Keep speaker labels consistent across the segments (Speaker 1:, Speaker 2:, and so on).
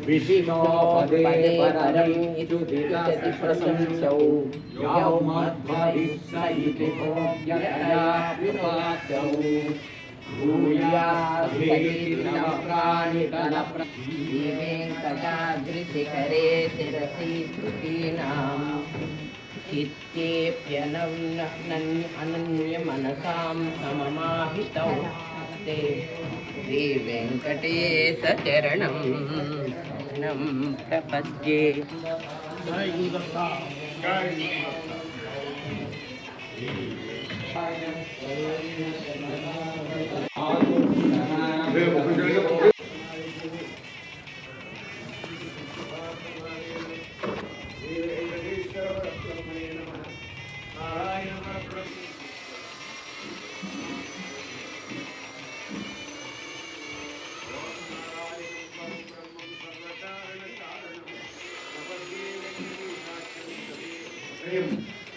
Speaker 1: विशिनोपदे परम् इतुदिगति प्रशंसौ यौ मध्वरित्स इति भोग्यतया विपात्यौ
Speaker 2: वेङ्कटाद्रिशिखरे शिरसि श्रुतीनाम् इत्येप्यनन्यमनसां सममाहितौ ते श्रीवेङ्कटेशचरणं प्रपद्ये।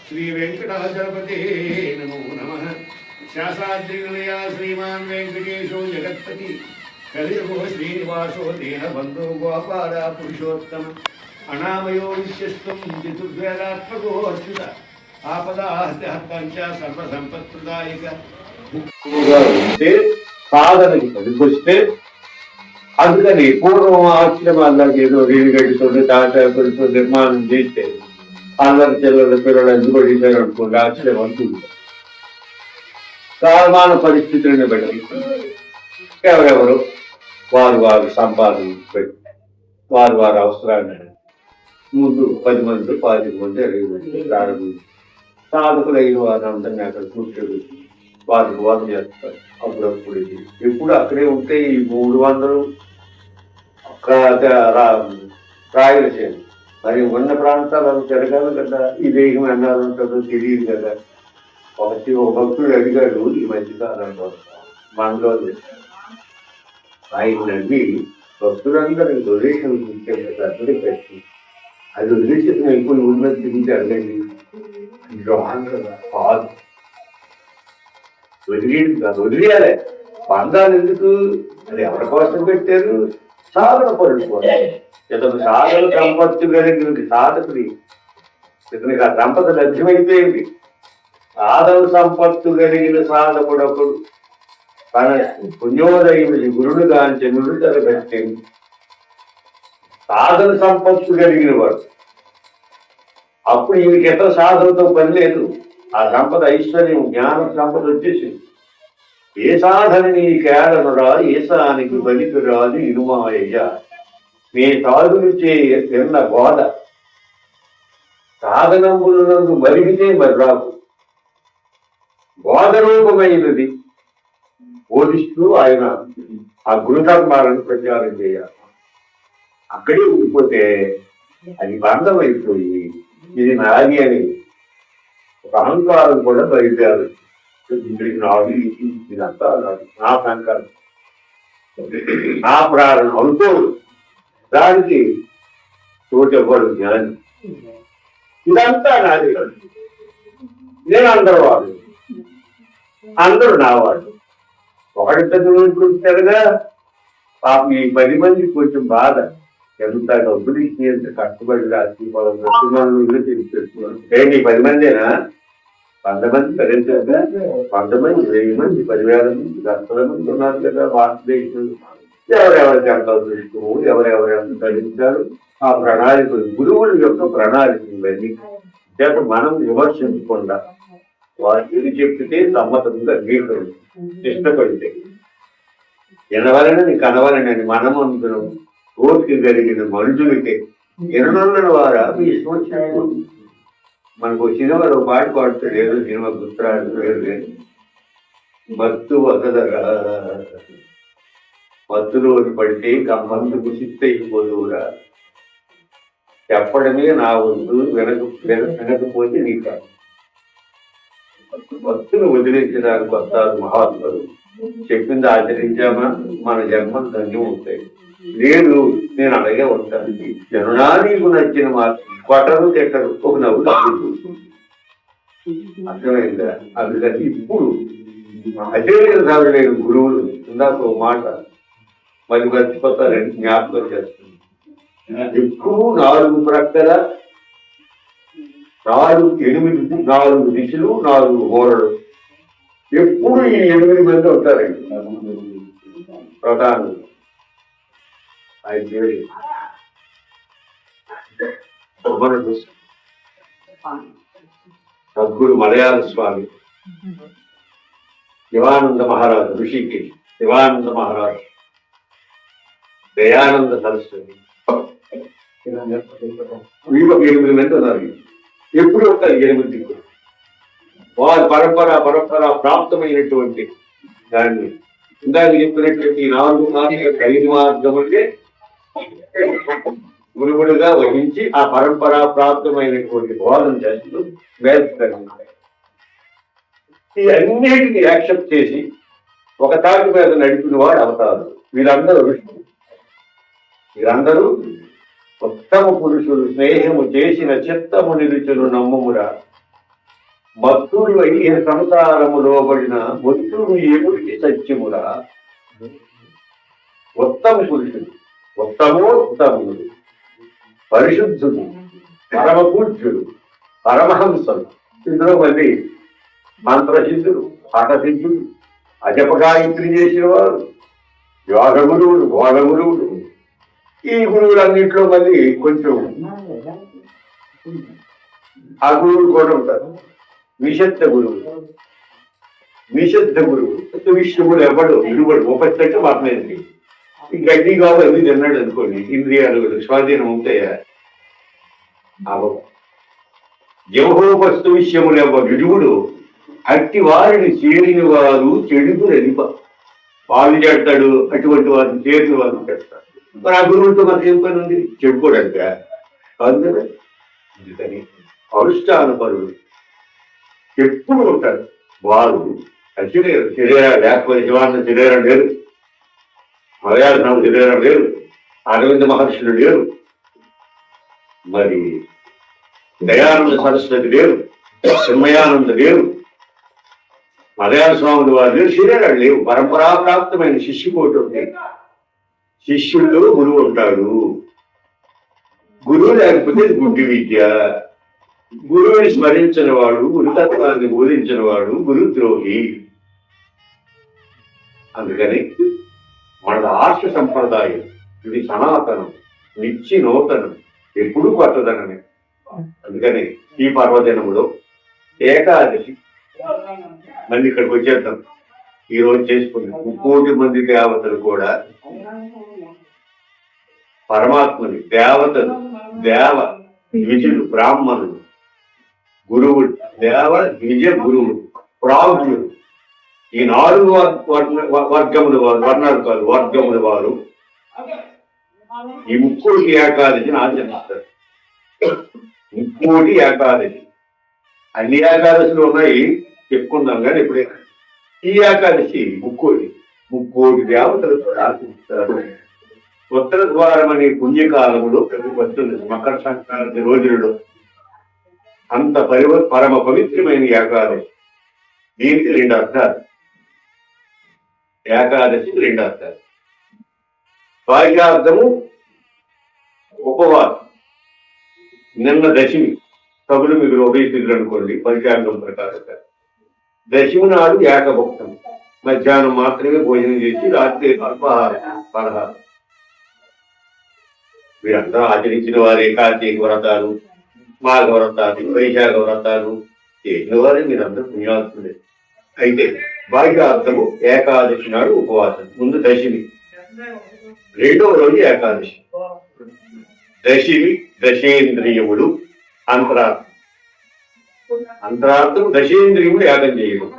Speaker 3: श्री वेंकटाचलपते नमो नमः। शासाद्रिनिलया श्रीमान् वेंकटेशो जगत्पति कलियुगो श्रीनिवासो दीनबन्धो गोपाल पुरुषोत्तम अनामयो विश्वस्तं चतुर्वेदात्मको अच्युत ఆపదాహ్తంచ సర్వసంపత్ప్రదాయక సాధనకి పనికొస్తే అందుకని పూర్వం ఆశ్రమాల్లోకి ఏదో రీడిగడ్డితో తాటాకులతో నిర్మాణం చేస్తే అందరి చిల్లర పిల్లలు ఎందుకు చేశారు అనుకోండి ఆశ్రయం అంటుంది. కాలమాన పరిస్థితులను బట్టి ఎవరెవరు వారు సంపాదన పెట్టి వారు అవసరాన్ని ముందు 10 మంది 10 మంది 20 మంది ప్రారంభించి సాధకులు అయిన వారు అందరినీ అక్కడ కూర్చోబెట్టి వారికి బోధ చేస్తారు. అప్పుడప్పుడు ఎప్పుడు అక్కడే ఉంటే ఈ 300 రాయలసీమ మరి ఉన్న ప్రాంతాలను తిరగాలి కదా. ఈ దేహం ఎన్నాళ్ళు ఉంటుందో తెలియదు కదా. ఒక భక్తుడు అడిగాడు ఈ మధ్యకాలంలో మనలో ఆయన అడిగి భక్తులందరూ డొనేషన్ ఇచ్చారు కదా. అక్కడే పెట్టి అది వదిలేసి ఎక్కువ ఉన్నది తిరిగి అడగండి కాదు వదిలేది కాదు. వదిలేయాలి. బంధాలు ఎందుకు? అది ఎవరి కోసం పెట్టారు? సాధన పరుడు కోసం. ఇతను సాధన సంపత్తి కలిగినది సాధకుడి. ఇతనికి ఆ సంపద లభ్యమైపోయింది. సాధన సంపత్తు కలిగిన సాధకుడొకడు తన పుణ్యోదయుడి గురుడు గాంచనుడు తరగట్టింది. సాధన సంపత్తు కలిగిన వాడు. అప్పుడు ఈయనకి ఎక్కడ సాధనతో పని లేదు. ఆ సంపద ఐశ్వర్యం జ్ఞాన సంపద వచ్చేసింది. ఏ సాధన నీ కేడనురా ఏసానికి పనికి రాదు ఇనుమాయ్య మీ తాగులు తిన్న బోధ సాధనములందు మరిగితే మరి రాకు. బోధ రూపమైనది బోధిస్తూ ఆయన ఆ గురుధర్మాలను ప్రచారం చేయాలి. అక్కడే ఉండిపోతే అది బంధం అయిపోయి ఇది నాది అని ఒక అహంకారం కూడా బయలుదేరు. ఇంటికి నాది ఇదంతా నాది, నా సంకల్పం, నా ప్రాణం అనుకోడు. దానికి చోటెవ్వడు జ్ఞాని. ఇదంతా నాది, నేను అందరూ వాడు, అందరూ నావాడు. ఒకటి తెరగా పాపం ఈ 10 మందికి కొంచెం బాధ. ఎంత డబ్బులు ఇచ్చి ఎంత కష్టపడి రాసి తెలుస్తున్నాను. ఏంటి 10 మందేనా? 100 మంది భరించాక 100 మంది 1000 మంది 10,000 మంది 100 మంది ఉన్నారు కదా. భారతదేశం ఎవరెవరికి ఎంత అదృష్టము, ఎవరెవరు ఎంత ధరించారు ఆ ప్రణాళికలు, గురువుల యొక్క ప్రణాళికలు ఇవన్నీ చేత మనం విమర్శించకుండా వాటిని చెప్తే సమ్మతంగా అంగీకరించు. ఇష్టపడితే ఎనవలనని కనవలనని మనం అందుకున్నాం. ఓపిక కలిగిన మనుషులకే ఎననున్న వారా మీ ఇష్టం వచ్చినట్టు. మనకు సినిమాలో ఒక పాట పాడుతాడు, ఏదో సినిమా గుర్తురాడు లేదు కానీ మత్తు వదలరా మత్తులోని పడితే కమ్మందుకు సిద్ధయిపోదురా చెప్పడమే నా వద్దు, వినకపోతే నీ కాదు. భక్తులు వదిలేసేదానికి వస్తారు మహాత్ములు. చెప్పింది ఆచరించామా మన జన్మం ధన్యం అవుతాయి. లేదు నేను అలాగే ఉంటాను. జనునా నీకు నచ్చిన మాట కొట్టరు తిట్టరు, ఒక నవ్వు అర్థమైందా? అందుకని ఇప్పుడు అశరీర ధారులైన గురువులు ఇందాక ఓ మాట మరి మర్చిపోతారని జ్ఞాపకం చేస్తుంది. ఎక్కువ 4 ప్రక్కల 4 దిశలు 4 మూలలు ఎప్పుడు ఈ 8 మంది ఉంటారండి ప్రధానులు. సద్గురు మలయాళ స్వామి, శివానంద మహారాజు ఋషికేశ్, శివానంద మహారాజు, దయానంద సరస్వతి, వీళ్ళు 8 మంది ఉన్నారు. ఎప్పుడు ఉంటారు 8 దిక్కులు. వారి పరంపర ప్రాప్తమైనటువంటి దాన్ని ఇందాక చెప్పినటువంటి 4 మార్గం 5 మార్గం అంటే గురువులుగా వహించి ఆ పరంపర ప్రాప్తమైనటువంటి బోధన చేస్తూ వేస్తారు. ఈ అన్నిటిని యాక్సెప్ట్ చేసి ఒక తాటి మీద నడిపిన వాడు అవతారు. వీరందరూ ఉత్తమ పురుషులు. స్నేహము చేసిన చిత్తము నిలుచును నమ్మమురా, భక్తులు అయ్యే సంసారము లోబడిన భక్తులు ఎగుడికి సత్యమురా. ఉత్తమ పురుషుడు, ఉత్తముడు, పరిశుద్ధుడు, పరమ పూజ్యుడు, పరమహంసలు. ఇందులో మళ్ళీ మంత్రసిద్ధుడు, హఠసిద్ధుడు, అజపగాయత్రి చేసిన వారు, యోగ గురువుడు, భోగ గురువుడు. ఈ గురువులన్నింటిలో మళ్ళీ కొంచెం ఆ గురువులు కూడా ఉంటారు. నిషిద్ధ గురువులు, విష్ణువుడు ఎవడు విడుబడు ఉపస్థితి మాట్లాడింది. ఇంకా అన్ని కావాలి అన్ని తిన్నాడు అనుకోండి, ఇంద్రియాలు స్వాధీనం ఉంటాయా? అవవు. యహోవస్తు విషయములు ఎవ విడువుడు అట్టి వారిని చేరిన వారు చెడుకు రనిప. వాళ్ళు చేస్తాడు, అటువంటి వారిని చేరిన వారు చేస్తారు. మరి ఆ గురువులతో మనకి ఏం పని ఉంది? చెప్పుకోవడానికి కాదు కదా. అందుకని అనుష్ఠానపరులు ఎప్పుడు ఉంటారు. వారు శరీరం లేకపోతే శివానంద శరీరం లేదు, మలయాళ శరీరం లేదు, అరవింద మహర్షులు లేరు, మరి దయానంద సరస్వతి లేరు, చిన్మయానంద లేరు, మలయాళ స్వాములు వారు లేరు, శరీరాలు లేవు. పరంపరాప్రాప్తమైన శిష్యుకోటి ఉంది. శిష్యుల్లో గురువు ఉంటాడు. గురువు లేకపోతే గుడ్డి విద్య. గురువుని స్మరించిన వాడు, గురుతత్వాన్ని బోధించిన వాడు గురుద్రోహి. అందుకని మన ఆర్ష సంప్రదాయం ఇది సనాతనం, నిత్య నూతనం, ఎప్పుడూ కొత్తదనమే. అందుకని ఈ పర్వదినములో ఏకాదశి మళ్ళీ ఇక్కడికి వచ్చేద్దాం. ఈ రోజు చేసుకున్నాం 3 మంది దేవతలు కూడా పరమాత్మని, దేవతలు, ద్విజులు, బ్రాహ్మణులు, గురువులు, ద్విజ గురువులు, ప్రాజ్ఞులు, ఈ 4 వర్గముల వారు, వర్ణాలు కాదు వర్గముల వారు ఈ ముక్కోటి ఏకాదశిని ఆచరిస్తారు. ముక్కోటి ఏకాదశి అన్ని ఏకాదశులు ఉన్నాయి, చెప్పుకుందాం. కానీ ఎప్పుడైనా ఈ ఏకాదశి ముక్కోటి దేవతలు ఆచరిస్తారు. ఉత్తర ద్వారం అనే పుణ్యకాలములో వస్తుంది మకర సంక్రాంతి రోజులలో. అంత పరమ పవిత్రమైన ఏకాదశి. దీనికి 2 అర్థాలు. ఏకాదశికి 2 అర్థాలు. బాహ్యార్థము ఉపవాసం. నిన్న దశమి, కబులు మీకు ఉదయతిథులు అనుకోండి పంచాంగం ప్రకారంగా. దశమి నాడు ఏకభుక్తం, మధ్యాహ్నం మాత్రమే భోజనం చేసి రాత్రి అల్పాహారం, పలహారం. వీరందరూ ఆచరించిన వారే కార్తీక వ్రతాలు, మాఘ వ్రతాలు, వైశాఖ వ్రతాలు చేసిన వారే మీరందరూ పుణ్యాత్ములే. అయితే బాహ్యార్థము ఏకాదశి నాడు ఉపవాసం. ముందు దశమి, 2వ రోజు ఏకాదశి. దశమి దశేంద్రియములు, అంతరార్థం దశేంద్రియములు యాగం చేయడం.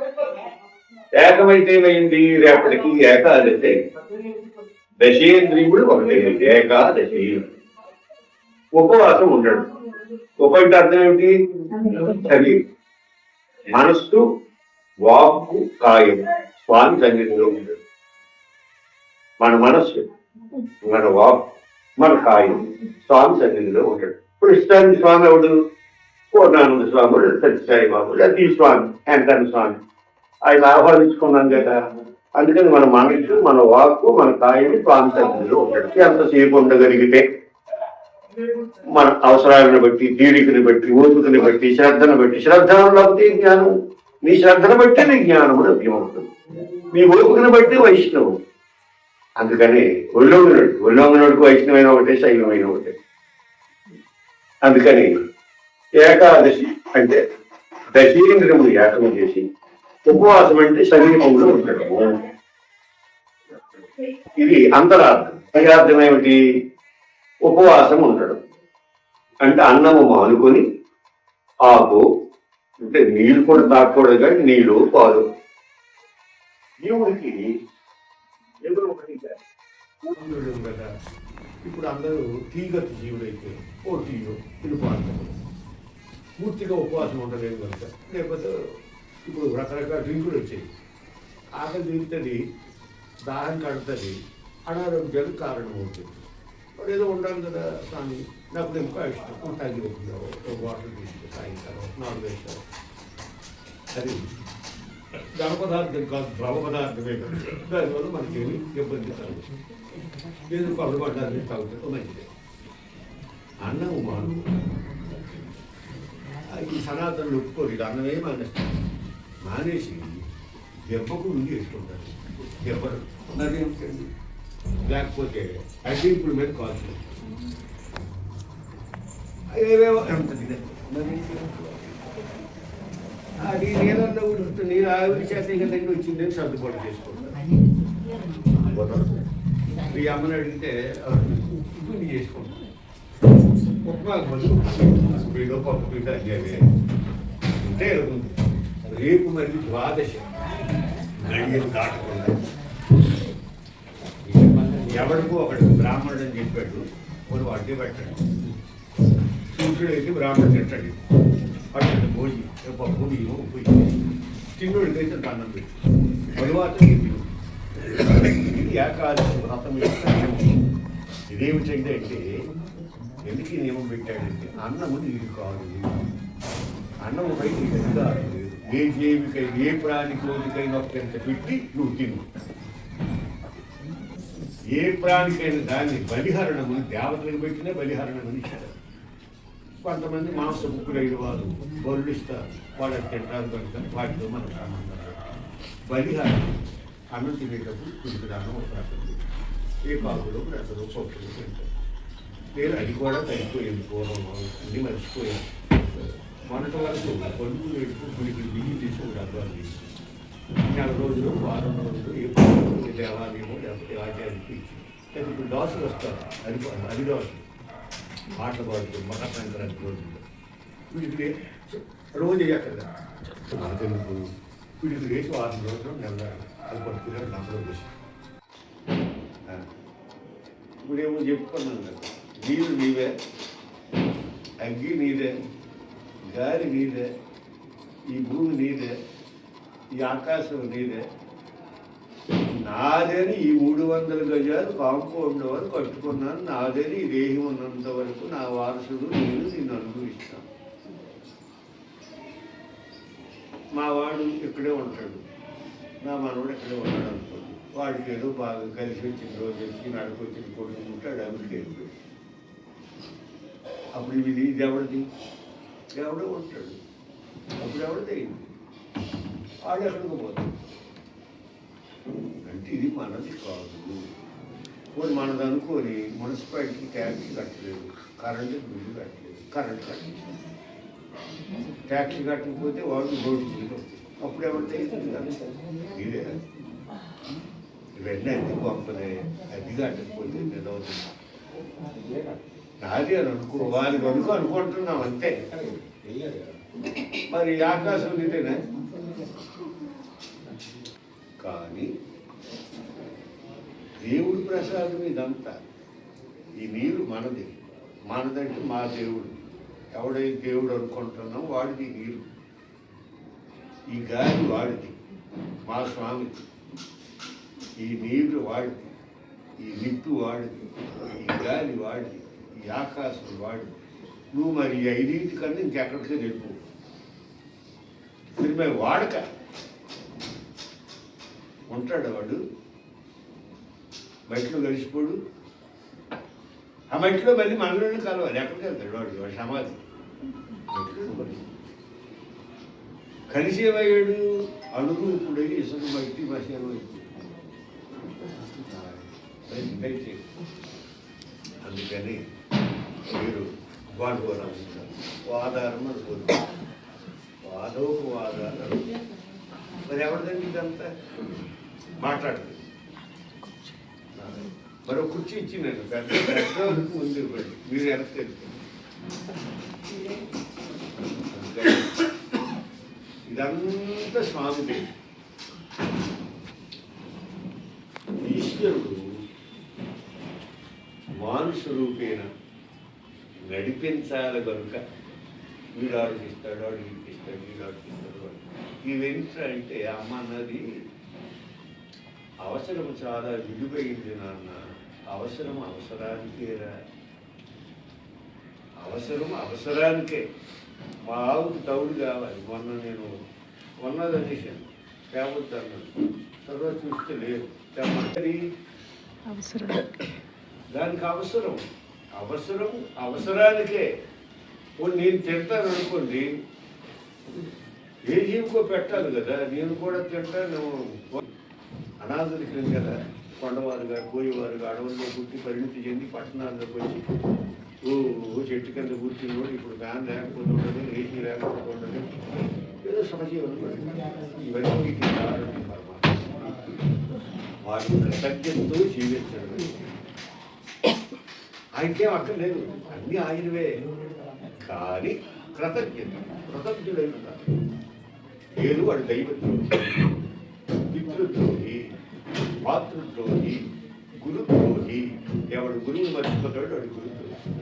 Speaker 3: ఏకమైతే ఏమైంది? రేపటికి ఏకాదశి. దశేంద్రియములు ఒకటైంది ఏకాదశి. ఉపవాసం ఉండడు. ఉపంటే అర్థం ఏమిటి? శరీరం, మనస్సు, వాక్కు, కాయం స్వామి సన్నిధిలో ఉండడు. మన మనస్సు, మన వాక్కు, మన కాయం స్వామి సన్నిధిలో ఉంటాడు. ఇప్పుడు ఇష్టాన్ని స్వామి ఎవడు? పూర్ణానంద స్వామి, సత్యసాయి బాబు, ఈ స్వామి, వెంకన్న స్వామి, ఆయన ఆహ్వానించుకున్నాం కదా, అందుకని మన మనసు, మన వాక్కు, మన కాయని ప్రాంతంలో ఉండడానికి ఎంతసేపు ఉండగలిగితే మన అవసరాలను బట్టి, తీరికని బట్టి, ఓపికని బట్టి, శ్రద్ధను బట్టి, శ్రద్ధను లేకపోతే జ్ఞానం, నీ శ్రద్ధను బట్టి నీ జ్ఞానము లభ్యమవుతుంది, నీ ఓపికను బట్టి వైష్ణవం. అందుకని ఉల్లంఘనుడికి వైష్ణవైన ఒకటే, శైవమైన ఒకటే. అందుకని ఏకాదశి అంటే దశేంద్రియములు ఏకము చేసి, ఉపవాసం అంటే సమీపంలో ఉండడము. ఇది అంతరార్థం. అంతరార్థం ఏమిటి? ఉపవాసం ఉండడం అంటే అన్నము మానుకొని ఆకు అంటే నీళ్ళు కూడా తాకూడదు, కానీ నీళ్ళు పాలు. దేవుడికి ఎదురు కదా. ఇప్పుడు అందరూ తీగతి జీవుడైతే ఓ తీయో తిరుపాడు పూర్తిగా ఉపవాసం ఉండలేదు కనుక, లేకపోతే ఇప్పుడు రకరకాల డ్రింకులు వచ్చాయి, ఆకలి తీరుతుంది, దాహం కడుతుంది, అనారోగ్యాలకు కారణం అవుతుంది. వాడు ఏదో ఉండాలి కదా స్వామి, నాకు ఇంకా ఇష్టం తగ్గి ఒక వాటర్ తీసుకుంటే సాయంకాలం 4 వేస్తారు. అది ఘన పదార్థం కాదు, ద్రవ పదార్థమే కదా. దానివల్ల మనకేమి ఇబ్బంది కాదు. ఏదో కొబ్బరి పదార్థం తాగుతుందో మంచిదే. అన్నము మాను ఈ సనాతనలు ఒప్పుకోరు, ఇది అన్నమే మానేస్తారు. మానేసి దెబ్బకు ఉండి వేసుకుంటారు. దెబ్బలు మరేమిటండి, లేకపోతే అడ్డింపుల మీద కాల్చు ఏవేవో ఉంటుంది. అది నీళ్ళల్లో ఉడుకుతుంది, నీళ్ళు ఆవిరి చేత ఇక దగ్గర వచ్చిందని సర్దుబాటు చేసుకుంటారు. ఈ అమ్మని అడిగితే పిండి చేసుకుంటారు. ఉప్మా బదులు పప్పు పీట అయ్యేవి ఉంటే రేపు మరి ద్వాదశ గడియలు దాటకుండా ఎవరికో ఒకటి బ్రాహ్మణుడు అని చెప్పాడు, వాడు అడ్డే పెట్టాడు. సూర్యుడు అయితే బ్రాహ్మణుడు తింటాడు, పట్టండి భోజి పప్పు బియ్యం ఉప్పు చిన్నోడికి అయితే అన్నం పెట్టు, తరువాత ఇది ఏకాదశి వ్రతం యొక్క నియమం. ఇదేమిటంటే అంటే ఎందుకు ఈ నియమం పెట్టాడంటే అన్నము నీరు కాదు, అన్నము పై నీకు అధికారం లేదు. ఏ జీవికైనా ఏ ప్రాణికోటికైనా ఒకంత పెట్టి నువ్వు తిను. ఏ ప్రాణికైనా దాన్ని బలిహరణము దేవతలకు పెట్టినా బలిహరణమని ఇస్తారు. కొంతమంది మాంసముక్కులైన వారు బరులు ఇస్తారు, వాళ్ళకి తింటారు కనుక వాటితో మనకు సంబంధం. బలిహరణం అన్నం తినేటప్పుడు కుడికి దానం ఒక రకం, ఏ కాకులు రకలు పప్పులు తింటారు. లేదు అది కూడా తగ్గిపోయింది, పూర్వం అన్నీ మర్చిపోయారు. మొన్నటి వరకు కొడుకు వేడుకు గుడికి బియ్యి తీసుకుని డబ్బాలు నెల రోజులు, వారం రోజులు ఏ దేవాలయమో లేకపోతే ఆచార్యకి ఇచ్చి ఇప్పుడు దోశలు వస్తారు. అది దోశలు మాటలు పాడుతుంది మకర సంక్రాంతి రోజుల్లో. వీటికి రోజు ఎక్కడ మనకెందుకు వీటికి వేసి 6 రోజులు నెల అది పట్టుకున్నారు నమ్మలో వేసి. ఇప్పుడేమో చెప్పుకున్నాను కదా, నీరు నీవే, అగ్గి నీదే, గాలి నీదే, ఈ భూమి నీదే, ఈ ఆకాశం నీదే, నాదని ఈ 300 గజాలు కాంపౌండ్ వరకు కట్టుకున్నాను, నాదని ఈ దేహం ఉన్నంత వరకు నా వారసుడు నేను అనుభవిస్తాను. మా వాడు ఇక్కడే ఉంటాడు, నా మనవాడు ఇక్కడే ఉంటాడు అనుకోండి, వాడికి ఏదో బాగా కలిసి వచ్చిన రోజు వచ్చి నడుకొచ్చిన కొడుకు ఉంటాడు, అమెరికా వెళ్ళిపోయాడు. అప్పుడు ఇది ఎవరిది? ఎవడో ఉంటాడు, అప్పుడు ఎవరిది అయింది, వాడు ఎక్కడికి పోతాడు. అంటే ఇది మనది కాదు. పోనీ మనది అనుకొని మున్సిపాలిటీకి ట్యాక్సీ కట్టలేదు, కరెంటుకి బిల్లు కట్టలేదు, కరెంట్ కట్టలేదు, ట్యాక్సీ కట్టకపోతే వాడు రోడ్డు బిల్లు, అప్పుడు ఎవరిది అవుతుంది కదా. ఇదే ఇవన్నీ అన్ని గొప్పదే, అది కట్టకపోతే నిలవుతుంది. నాది అని అనుకో, వారికి అనుకుంటున్నాం అంతే. మరి ఆకాశం ఇదేనా? కానీ దేవుడి ప్రసాదం ఇదంతా. ఈ నీరు మనది, మనదంటే మా దేవుడు. ఎవడైతే దేవుడు అనుకుంటున్నాం వాడిది నీరు. ఈ గాలి వాడిది, మా స్వామిది. ఈ నీరు వాడిది, ఈ నిప్పు వాడిది, ఈ గాలి వాడిది, ఈ ఆకాశం వాడిది. నువ్వు మరి 5 కన్నా ఇంకెక్కడికే వెళ్ళిపో. మీరు మేము వాడక
Speaker 4: ఉంటాడు వాడు, మట్టిలో కలిసిపోడు. ఆ మట్టిలో మళ్ళీ మనలోనే కలవాలి. ఎక్కడికి వెళ్తాడు వాడు? వాడు సమాధి కలిసేమయ్యాడు. అడుగు ఇప్పుడు ఇసుక మట్టి మసేమో అందుకని మీరు వాడుకోవాలనుకుంటారు. వాదారం అనుకుంటారు, వాదోపవాదాలు. మరి ఎవరిదండి ఇదంతా? మాట్లాడుతుంది. మరో కుర్చీ ఇచ్చిందండి పెద్ద ముందు ఇవ్వండి, మీరు వెనక్కి ఇదంతా స్వామిదే. ఈశ్వరుడు మానుష రూపేణ నడిపించాలి కనుక వీడు ఆలోచిస్తాడు, వాడు ఇప్పిస్తాడు, వీడు ఆలోచిస్తాడు, వాడు ఇవేంటి అంటే అమ్మ అన్నది అవసరం చాలా విలువైంది నాన్న. అవసరం అవసరానికేరా, అవసరం అవసరానికే. మా ఆవుకు తౌడు కావాలి. మొన్న నేను కొన్నది అనేసాను, తేవద్దు అన్నాను. తర్వాత చూస్తే లేదు, తెమ్మంటది
Speaker 5: అవసరం,
Speaker 4: దానికి అవసరం అవసరం అవసరానికే. నేను తింటాను అనుకోండి, ఏ జీవికో పెట్టాలి కదా. నేను కూడా తింటాను. అనాథులకి కదా, కొండవారుగా కోయేవారుగా అడవుల్లో పుట్టి పరిణితి చెంది పట్టణాల్లోకి వచ్చి చెట్టు కింద కూర్చుని ఇప్పుడు ఫ్యాన్ లేకపోతే ఉండదు, ఏసీ లేకపోతే ఉండదు, ఏదో సహజీవనం. ఇవన్నీ వీటికి కారణం పరమాత్మ. వాటి కృతజ్ఞతతో జీవించడం ఆయనకేం అక్కర్లేదు, అన్నీ ఆయనవే. కానీ కృతజ్ఞుడై ఉన్నారు. ఏదో వాడు దైవద్రోహి, పితృద్రోహి, మాతృద్రోహి, గురుద్రోహి. ఎవడు గురువుని మర్చిపోతాడు వాడు గురుద్రోహి,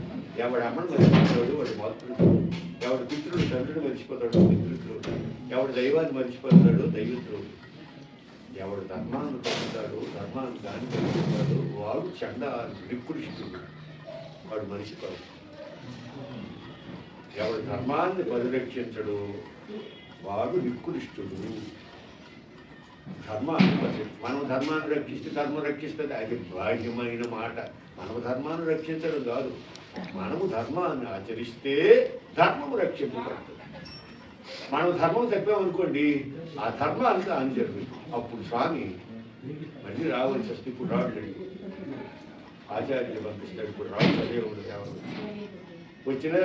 Speaker 4: ఎవడు అమ్మను మర్చిపోతాడు వాడు మాతృద్రోహి, ఎవడు పితృడు తండ్రిని మర్చిపోతాడు పితృద్రోహి, ఎవడు దైవాన్ని మర్చిపోతాడు దైవద్రోహి, ఎవడు ధర్మాన్ని పొందుతాడు ధర్మాన్ని దాన్ని పొందుతాడు వాడు చండాలు నికృష్టుడు, వాడు మనిషి కాదు. ఎవడు ధర్మాన్ని పరిరక్షించడు వాడు నికృష్టుడు. ధర్మాన్ని మనం ధర్మాన్ని రక్షిస్తే ధర్మం రక్షిస్తుంది, అది బాహ్యమైన మాట. మనము ధర్మాన్ని రక్షించడం కాదు, మనము ధర్మాన్ని ఆచరిస్తే ధర్మము రక్షింపబడుతుంది. మనం ధర్మం చెప్పామనుకోండి, ఆ ధర్మానికి హాని జరుగుతుంది. అప్పుడు స్వామి మళ్ళీ రావాల్సి వస్తే ఇప్పుడు రావట్లేదు, ఆచార్యులు పంపిస్తాడు. ఇప్పుడు రావు చదివేవాడు ఎవరు వచ్చినా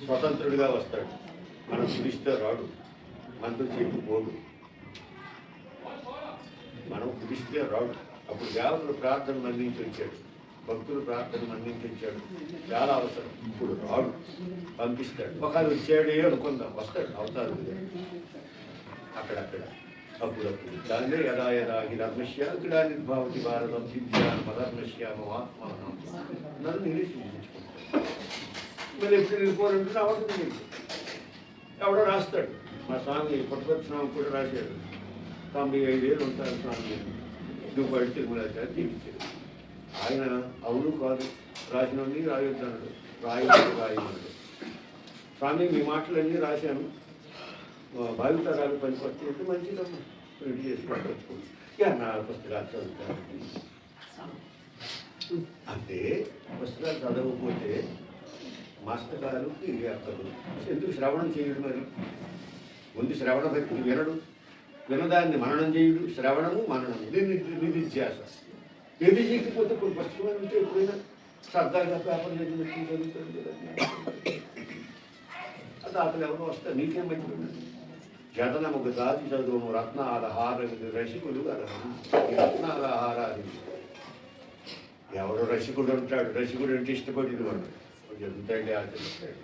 Speaker 4: స్వతంత్రుడిగా వస్తాడు. మనం పిలిస్తే రాడు, మనతో చెప్పి పోడు. మనం పిలిస్తే రాడు. అప్పుడు దేవతలు ప్రార్థన మన్నించి వచ్చాడు, భక్తులు ప్రార్థన మన్నించి వచ్చాడు, చాలా అవసరం. ఇప్పుడు రాడు, పంపిస్తాడు. ఒకవేళ వచ్చాడే అనుకుందాం, వస్తాడు, అవుతారు అక్కడక్కడ అప్పుడప్పుడు. దాన్నే యదా యదా హి ధర్మస్య క్రీడా నిర్భావతి భారతం విద్యాన్ మధర్మస్య మహాత్మానం నన్ను నిరీక్షించుకుంటాడు. మళ్ళీ ఎప్పుడు వెళ్ళిపోవాలంటే రావడం లేదు. ఎవడో రాస్తాడు. మా స్వామి పుట్టపత్స్వామి కూడా రాశాడు, 95 ఉంటారు స్వామి, నువ్వు పడి తిరుమలాచారి జీవించాడు. ఆయన అవును కాదు రాసినవన్నీ రాయొద్దన్నాడు, రాయమన్నాడు. స్వామి మీ మాటలన్నీ రాశాను, భావితరాలు పనికొచ్చి అంటే మంచిదమ్మా, ప్రింట్ చేసి పట్టుకోండి. నా పుస్తకాలు చదువుతాను అంటే పుస్తకాలు చదవకపోతే మస్తకాలకి అక్కడు ఎందుకు శ్రవణం చేయడు? మరి ముందు శ్రవణ భక్తి వినడు, వినదాన్ని మననం చేయుడు. శ్రవణము మననము నిధిధ్యాస. ఏది చేయకపోతే కొన్ని పుస్తకం ఉంటే ఎప్పుడైనా సరదాగా పేపర్ చదివి చదువుతాడు కదా. అది అతను ఎవరు వస్తారు, నీకేం మంచి జతనముకు దాచి చదువు రత్నాల హారం రసికులు కదా. ఈ రత్నాల హారాది ఎవరు రసికుడు ఉంటాడు, రసికుడు అంటే ఇష్టపడింది వాడు ఎంతండి ఆచరిస్తాడు.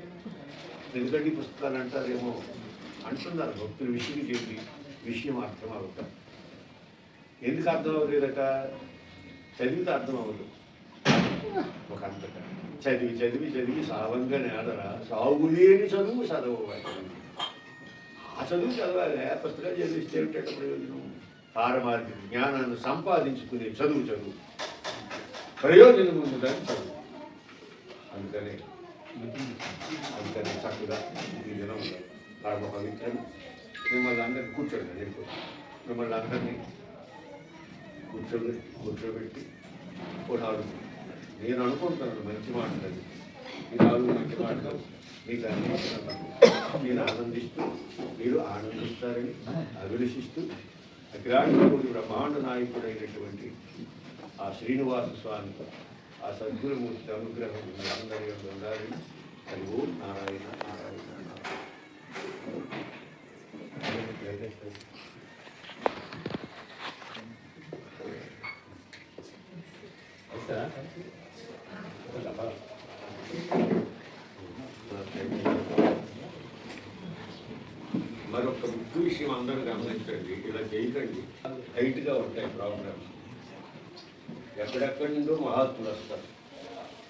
Speaker 4: ఎందుకంటే ఈ పుస్తకాలు అంటారేమో అంటున్నారు భక్తులు, విషయం చెప్పి విషయం అర్థం అవుతారు. ఎందుకు అర్థం అవ్వలేదట? చదివితే అర్థం అవ్వదు. ఒక అంతట చదివి చదివి చదివి సావంగా నేదరా, సాగులేని చదువు చదవాలి. ఆ చదువు చదవాలి. పుస్తకాలు చదివిస్తే ఏమిటంటే ప్రయోజనం? పారమార్థిక జ్ఞానాన్ని సంపాదించుకునే చదువు ప్రయోజనం ఉందని చదువు. అందుకనే చక్కగా ఈ దినం పరమ పవిత్రం. మిమ్మల్ని అందరికీ కూర్చోండి. మిమ్మల్ని అందరినీ కూర్చోబెట్టి ఓ నాలుగు నేను అనుకుంటున్నాను మంచి మాటలు ఈ నాలుగు మంచి మాటలు మీకు అందించినందుకు నేను ఆనందిస్తూ మీరు ఆనందిస్తారని అభిలషిస్తూ అఖిలాండకోటి బ్రహ్మాండ నాయకుడైనటువంటి ఆ శ్రీనివాస స్వామి ఆ సద్గురుమూర్తి అనుగ్రహం అందరి ఉండాలని అది ఓం నారాయణ నారాయణ మరొక ముఖ్య విషయం అందరూ గమనించండి, ఇలా చేయకండి. హైట్గా ఉంటాయి ప్రోగ్రామ్స్. ఎక్కడెక్కడి నుండో మహాత్ములు వస్తారు,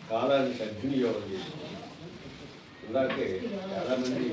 Speaker 4: కాలాన్ని సద్వినియోగం చేస్తారు. ఇందాకే చాలామంది